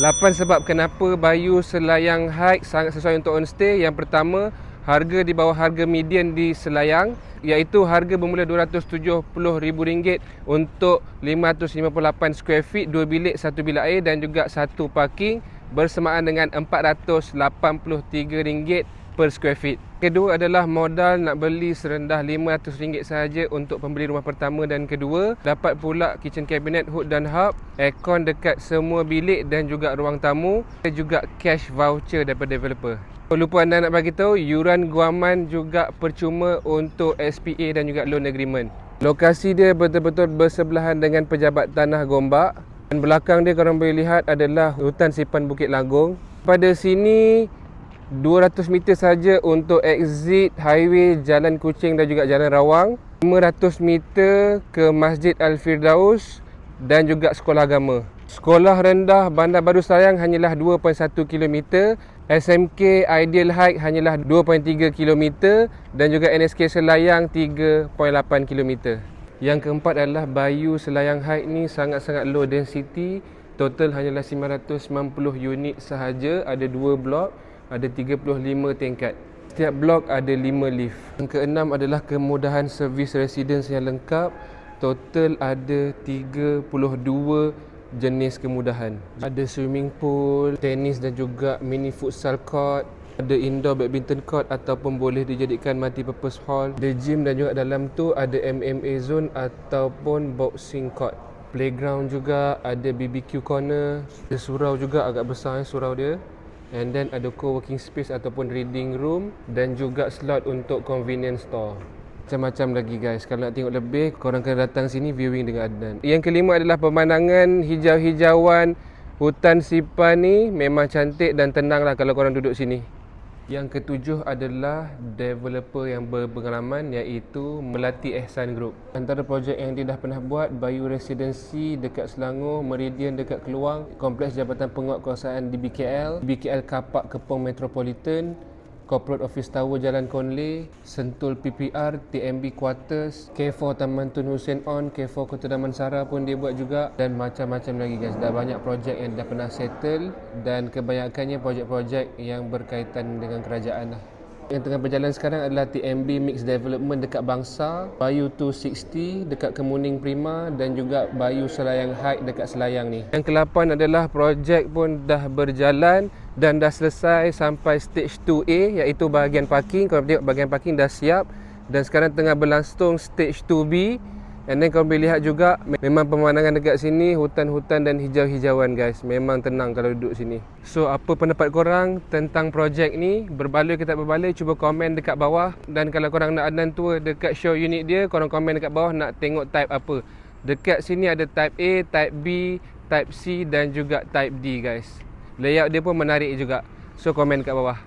8 sebab kenapa Bayu Selayang Heights sangat sesuai untuk homestay. Yang pertama, harga di bawah harga median di Selayang, iaitu harga bermula RM270,000 untuk 558 square feet, 2 bilik, 1 bilik air dan juga 1 parking, bersamaan dengan RM483 per square feet. Kedua adalah modal nak beli serendah RM500 sahaja untuk pembeli rumah pertama dan kedua. Dapat pula kitchen cabinet, hood dan hub, aircon dekat semua bilik dan juga ruang tamu, dan juga cash voucher daripada developer. Lupa anda nak bagi tahu, yuran guaman juga percuma untuk SPA dan juga loan agreement. Lokasi dia betul-betul bersebelahan dengan Pejabat Tanah Gombak. Dan belakang dia korang boleh lihat adalah hutan Sipan Bukit Langgung. Pada sini 200 meter saja untuk exit highway Jalan Kuching dan juga Jalan Rawang. 500 meter ke Masjid Al-Firdaus dan juga sekolah agama. Sekolah rendah Bandar Baru Selayang hanyalah 2.1 km. SMK Ideal Heights hanyalah 2.3 km dan juga NSK Selayang 3.8 km. Yang keempat adalah Bayu Selayang Heights ni sangat-sangat low density. Total hanyalah 990 unit sahaja. Ada 2 blok, ada 35 tingkat. Setiap blok ada 5 lift. Yang keenam adalah kemudahan servis residence yang lengkap. Total ada 32 jenis kemudahan. Ada swimming pool, tenis dan juga mini futsal court. Ada indoor badminton court ataupun boleh dijadikan multi-purpose hall. Ada gym dan juga dalam tu ada MMA zone ataupun boxing court. Playground juga, ada BBQ corner. Ada surau juga, agak besar surau dia. And then ada co-working space ataupun reading room dan juga slot untuk convenience store. Macam-macam lagi guys. Kalau nak tengok lebih, korang kena datang sini viewing dengan Adnan. Yang kelima adalah pemandangan hijau-hijauan hutan Sipan ni memang cantik dan tenang lah kalau korang duduk sini. Yang ketujuh adalah developer yang berpengalaman iaitu Melati Ehsan Group. Antara projek yang dia dah pernah buat, Bayu Residency dekat Selangor, Meridian dekat Keluang, Kompleks Jabatan Penguatkuasaan di BKL, BKL Kapak Kepong Metropolitan, Corporate Office Tower Jalan Konley, Sentul PPR, TMB Quarters, K4 Taman Tun Hussein On, K4 Kota Damansara pun dia buat juga dan macam-macam lagi guys. Dah banyak projek yang dah pernah settle dan kebanyakannya projek-projek yang berkaitan dengan kerajaan lah. Yang tengah berjalan sekarang adalah TMB Mixed Development dekat Bangsa, Bayu 260 dekat Kemuning Prima dan juga Bayu Selayang Heights dekat Selayang ni. Yang ke-8 adalah projek pun dah berjalan dan dah selesai sampai stage 2A iaitu bahagian parking. Korang tengok bahagian parking dah siap dan sekarang tengah berlangsung stage 2B. And then korang boleh lihat juga memang pemandangan dekat sini hutan-hutan dan hijau-hijauan guys. Memang tenang kalau duduk sini. So apa pendapat korang tentang projek ni? Berbaloi ke tak berbaloi? Cuba komen dekat bawah. Dan kalau korang nak Adnan tour dekat show unit dia, korang komen dekat bawah nak tengok type apa. Dekat sini ada type A, type B, type C dan juga type D guys. Layout dia pun menarik juga. So komen dekat bawah.